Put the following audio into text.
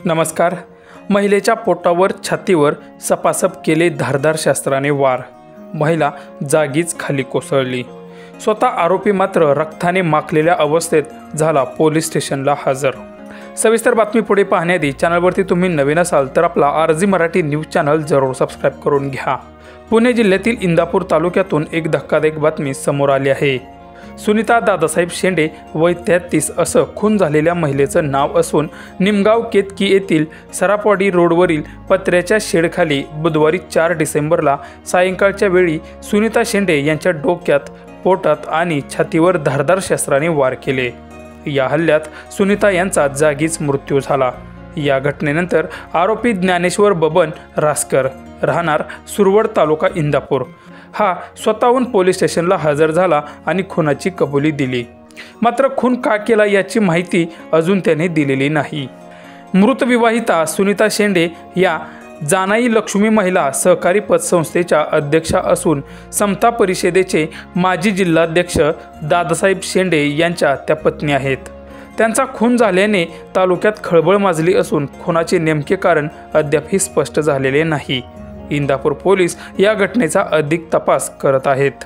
नमस्कार। महिलेच्या पोटावर छातीवर सपासप केले धारदार शस्त्राने वार, महिला जागीच खाली कोसळली। स्वतः आरोपी मात्र रक्ताने माखलेल्या अवस्थेत झाला पोलीस स्टेशनला हजर। सविस्तर बातमी पुढे पाहण्याआधी चॅनलवरती तुम्ही नवीन असाल तर आपला आरजी मराठी न्यूज चॅनल जरूर सबस्क्राइब करून घ्या। पुणे जिल्ह्यातील इंदापूर तालुक्यातून एक धक्कादायक बातमी समोर आली आहे। सुनीता दादासाहेब शेंडे वय 33 असं खून झालेल्या महिलेचं नाव असून निमगाव केतकी येथील सरापवाडी रोडवरील पत्र्याच्या शेडखाली बुधवारी 4 डिसेंबरला सायंकाळच्या वेळी सुनीता शेंडे यांच्या डोक्यात, पोटात आणि छातीवर धारदार शस्त्राने वार केले। या हल्ल्यात सुनीता यांचा जागीच मृत्यू झाला। या घटनेनंतर आरोपी ज्ञानेश्वर बबन रासकर राहणार सुरवड तालुका इंदापूर हा स्वतःहून पोलीस स्टेशनला हजर झाला आणि खुनाची कबुली दिली। मात्र खून का केला याची माहिती अजून त्याने दिलेली नाही। मृत विवाहिता सुनीता शेंडे या जानाई लक्ष्मी महिला सहकारी पतसंस्थेच्या अध्यक्षा असून समता परिषदेचे माजी जिल्हाध्यक्ष दादासाहेब शेंडे यांच्या त्या पत्नी आहेत। त्यांचा खून झाल्याने तालुक्यात खळबळ माजली असून खुनाचे नेमके कारण अद्यापही स्पष्ट झालेले नाही। इंदापूर पोलीस या घटनेचा अधिक तपास करत आहेत।